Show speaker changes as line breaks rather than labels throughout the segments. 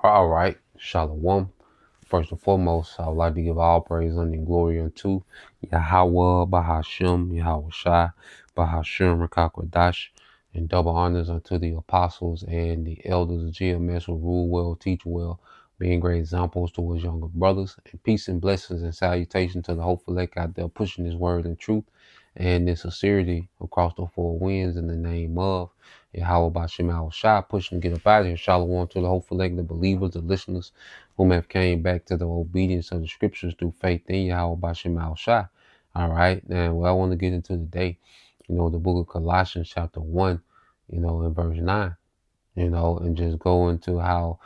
All right, Shalom. First and foremost, I would like to give all praise and glory unto Yahweh, Bahashem, Yahweh Shai, Bahashem, Rakakwadash, and double honors unto the apostles and the elders of GMS who rule well, teach well, being great examples to his younger brothers. And peace and blessings and salutation to the hopeful elect out there pushing his word and truth and in sincerity across the four winds in the name of Yahweh Bashem Al Shai, pushing to get up out of here. Shalom to the hopeful elect, the believers, the listeners, whom have came back to the obedience of the scriptures through faith in Yahweh Bashem Al Shai. All right, now what I want to get into today, the book of Colossians chapter 1, in verse 9, and just go into how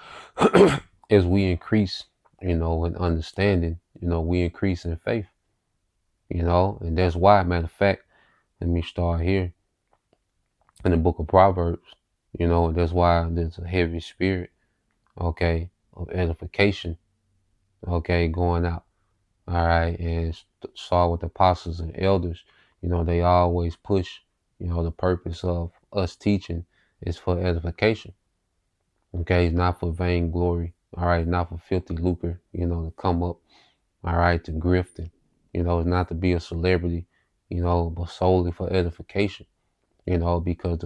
as we increase, in understanding, we increase in faith, and that's why, matter of fact, let me start here in the book of Proverbs, that's why there's a heavy spirit, okay, of edification, okay, going out. All right, and saw with the apostles and elders, they always push, the purpose of us teaching is for edification. Okay, not for vainglory. All right, not for filthy lucre, to come up, all right, to grifting, not to be a celebrity, but solely for edification, because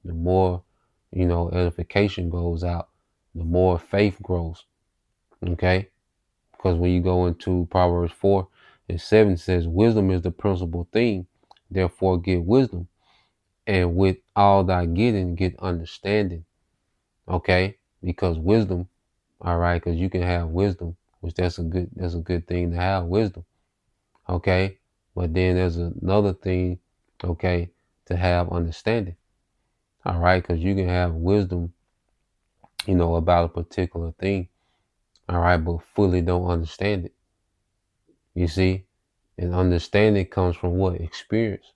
the more, edification goes out, the more faith grows. Okay. Because when you go into Proverbs 4:7 says, wisdom is the principal thing. Therefore get wisdom. And with all thy getting, get understanding. Okay? Because wisdom, all right, because you can have wisdom, which that's a good thing to have wisdom. Okay? But then there's another thing, okay, to have understanding. All right, because you can have wisdom, about a particular thing. All right, but fully don't understand it. You see? And understanding comes from what? Experience.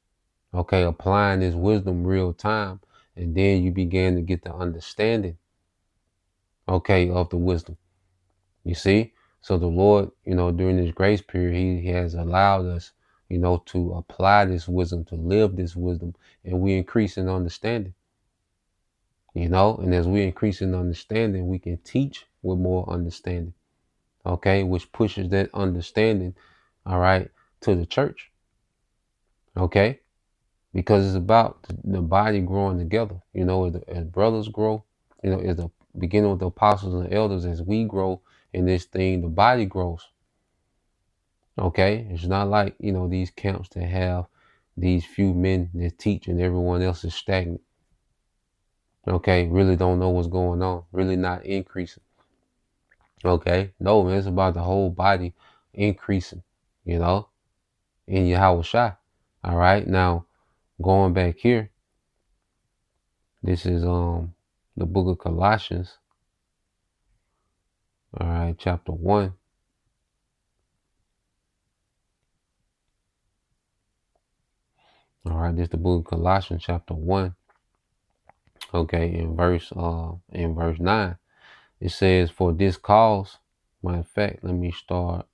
Okay, applying this wisdom real time. And then you begin to get the understanding, okay, of the wisdom. You see? So the Lord, during this grace period, he has allowed us, to apply this wisdom, to live this wisdom, and we increase in understanding. And as we increase in understanding, we can teach with more understanding. Okay, which pushes that understanding, all right, to the church. Okay. Because it's about the body growing together, as brothers grow, as the beginning with the apostles and the elders, as we grow in this thing, the body grows. Okay. It's not like, these camps that have these few men that teach and everyone else is stagnant. Okay. Really don't know what's going on. Really not increasing. Okay. No, man, it's about the whole body increasing, in Yahweh Shai. All right. Now, going back here, this is the book of Colossians. All right, chapter 1. All right, this is the book of Colossians, chapter 1. Okay, in verse 9, it says, "For this cause," matter of fact, let me start.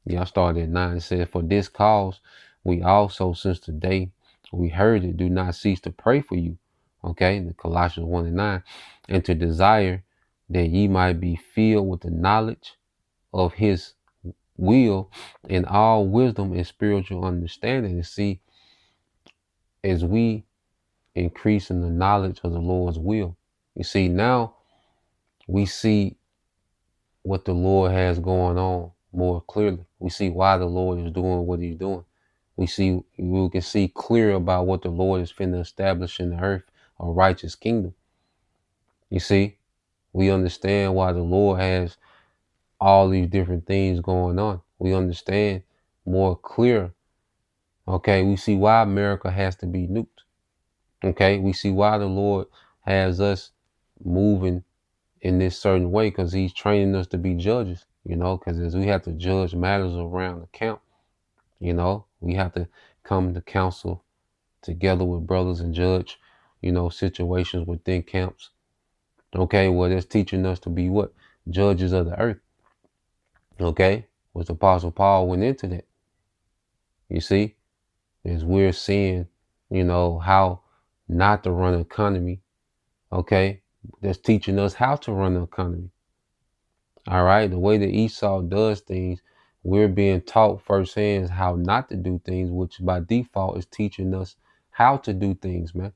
I started at 9. It says, "For this cause, we also, since the day we heard it, do not cease to pray for you." Okay, the Colossians 1:9, "and to desire that ye might be filled with the knowledge of his will in all wisdom and spiritual understanding." And see, as we increase in the knowledge of the Lord's will, you see, now we see what the Lord has going on more clearly. We see why the Lord is doing what he's doing. We can see clear about what the Lord is finna establish in the earth, a righteous kingdom. You see, we understand why the Lord has all these different things going on. We understand more clear. Okay, we see why America has to be nuked. Okay, we see why the Lord has us moving in this certain way, because he's training us to be judges, because as we have to judge matters around the camp, we have to come to counsel together with brothers and judge, situations within camps. Okay, well, that's teaching us to be what? Judges of the earth. Okay, which Apostle Paul went into that. You see, is we're seeing, how not to run an economy. Okay, that's teaching us how to run the economy. All right, the way that Esau does things, we're being taught firsthand how not to do things, which by default is teaching us how to do things, man.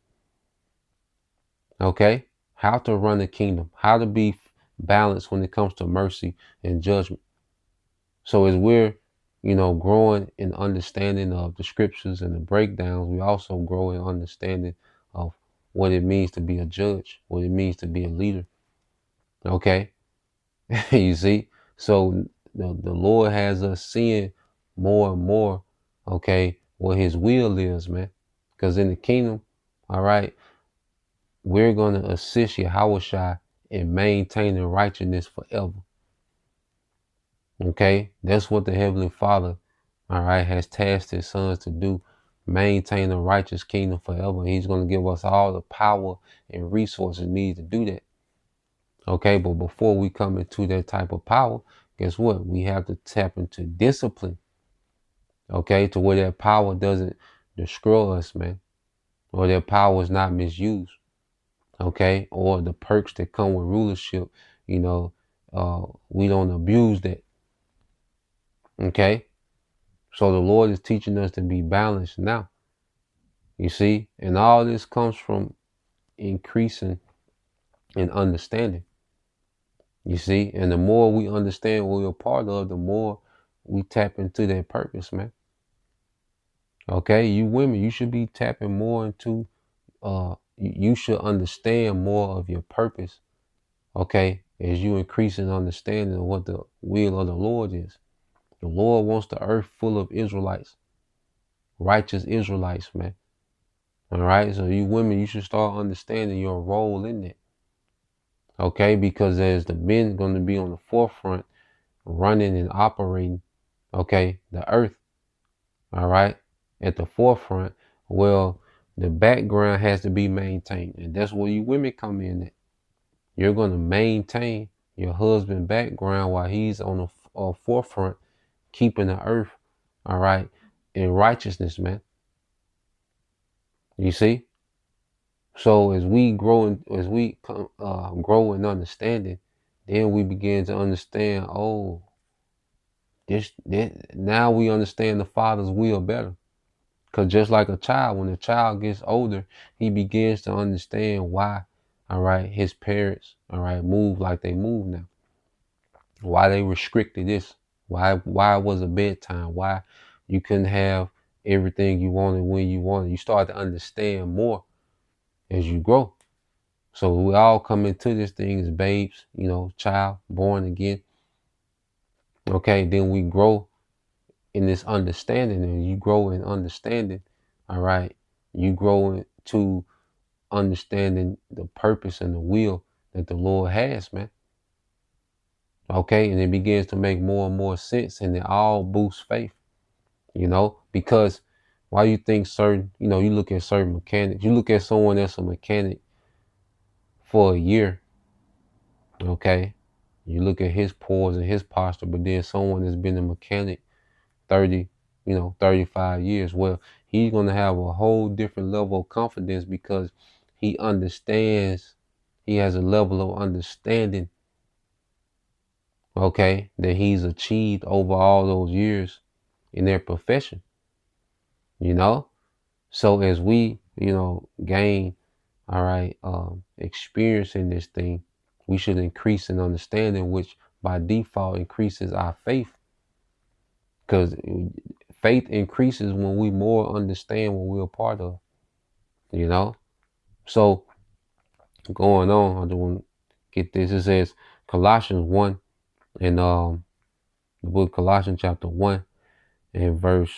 Okay, how to run the kingdom, how to be balanced when it comes to mercy and judgment. So as we're, growing in understanding of the scriptures and the breakdowns, we also grow in understanding of what it means to be a judge, what it means to be a leader. Okay, you see, so the Lord has us seeing more and more, okay, what His will is, man. Because in the kingdom, all right, we're going to assist Yahushua in maintaining righteousness forever. Okay, that's what the Heavenly Father, all right, has tasked His sons to do, maintain a righteous kingdom forever. He's going to give us all the power and resources needed to do that. Okay, but before we come into that type of power, guess what? We have to tap into discipline. Okay, to where that power doesn't destroy us, man, or that power is not misused. Okay, or the perks that come with rulership, we don't abuse that. Okay, so the Lord is teaching us to be balanced now. You see, and all this comes from increasing in understanding. You see, and the more we understand what we're a part of, the more we tap into that purpose, man. Okay, you women, you should be tapping more into, you should understand more of your purpose. Okay, as you increase in understanding of what the will of the Lord is. The Lord wants the earth full of Israelites, righteous Israelites, man. All right, so you women, you should start understanding your role in it. Okay, because as the men going to be on the forefront, running and operating, okay, the earth, all right, at the forefront, well, the background has to be maintained. And that's where you women come in at. You're going to maintain your husband background while he's on the forefront, keeping the earth, all right, in righteousness, man. You see? So as we grow grow in understanding, then we begin to understand, this now we understand the Father's will better. Because just like a child, when a child gets older, he begins to understand why, all right, his parents, all right, move like they move now. Why they restricted this. Why it was a bedtime. Why you couldn't have everything you wanted when you wanted. You start to understand more as you grow. So we all come into this thing as babes, child, born again. Okay, then we grow in this understanding, and you grow in understanding, all right, you grow into understanding the purpose and the will that the Lord has, man. Okay, and it begins to make more and more sense, and it all boosts faith, because why you think certain, you look at certain mechanics, you look at someone that's a mechanic for a year, okay, you look at his pores and his posture, but then someone that's been a mechanic 30, 35 years, well, he's going to have a whole different level of confidence because he understands, he has a level of understanding, okay, that he's achieved over all those years in their profession, So as we, gain, all right, experience in this thing, we should increase in understanding, which by default increases our faith. Because faith increases when we more understand what we're a part of, So going on, I don't want to get this. It says Colossians 1 in the book Colossians chapter 1 and verse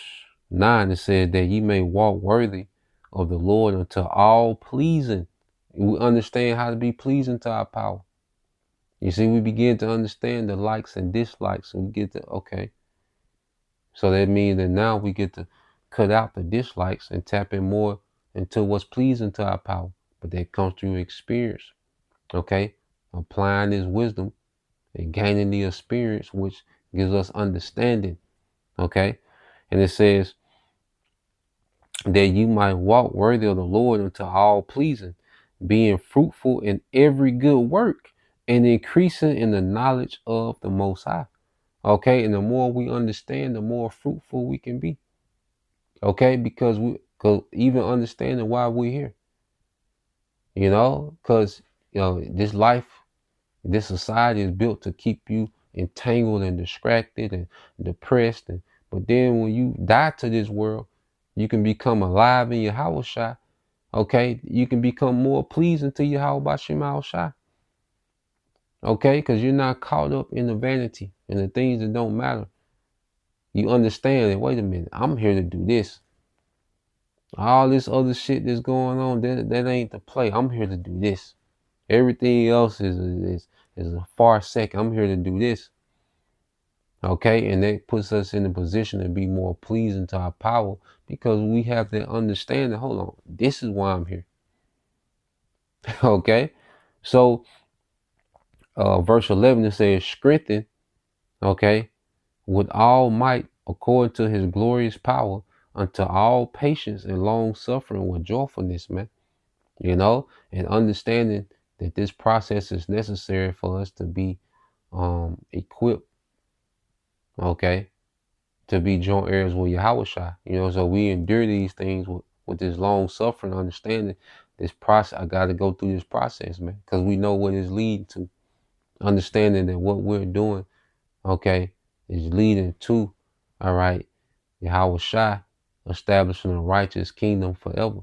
9. It says that ye may walk worthy of the Lord unto all pleasing. We understand how to be pleasing to our power. You see, we begin to understand the likes and dislikes, and we get to, okay. So that means that now we get to cut out the dislikes and tap in more into what's pleasing to our power. But that comes through experience, okay? Applying this wisdom and gaining the experience, which gives us understanding. Okay. And it says that you might walk worthy of the Lord unto all pleasing, being fruitful in every good work and increasing in the knowledge of the Most High. Okay. And the more we understand, the more fruitful we can be. Okay. Because even understanding why we're here, because, this life, this society is built to keep you entangled and distracted and depressed. But then when you die to this world, you can become alive in your house. Okay, you can become more pleasing to Yahweh Bashim Shai. Okay, because you're not caught up in the vanity and the things that don't matter. You understand that, wait a minute, I'm here to do this. All this other shit that's going on, that ain't the play. I'm here to do this. Everything else is a far second. I'm here to do this. Okay, and that puts us in a position to be more pleasing to our power because we have to understand that, hold on, this is why I'm here. Okay, so verse 11, it says, strengthen, okay, with all might according to his glorious power unto all patience and long suffering with joyfulness, man. And understanding that this process is necessary for us to be equipped, okay, to be joint heirs with Yahweh Shai. So we endure these things with this long suffering, understanding this process. I got to go through this process, man, because we know what it's leading to. Understanding that what we're doing, okay, is leading to, all right, Yahweh Shai establishing a righteous kingdom forever.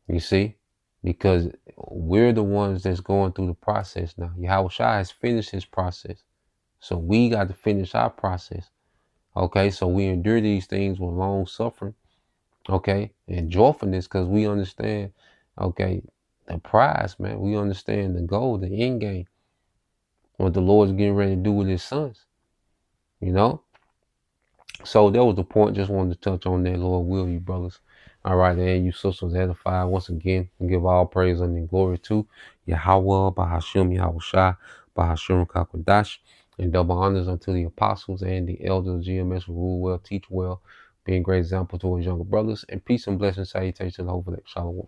You see? Because we're the ones that's going through the process now. Yahweh Shai has finished his process. So we got to finish our process. Okay, so we endure these things with long suffering, okay, and joyfulness, because we understand, okay, the prize, man. We understand the goal, the end game, what the Lord's getting ready to do with his sons, you know? So that was the point. Just wanted to touch on that, Lord will, you brothers. All right, and you sisters edified once again, and give all praise and glory to Yahweh, Bahashim, Yahweh Shai, Bahashim Kakwadash, and double honors unto the apostles and the elders of GMS who rule well, teach well, being great example to his younger brothers, and peace and blessings, salutations, and hope for that. Shalom.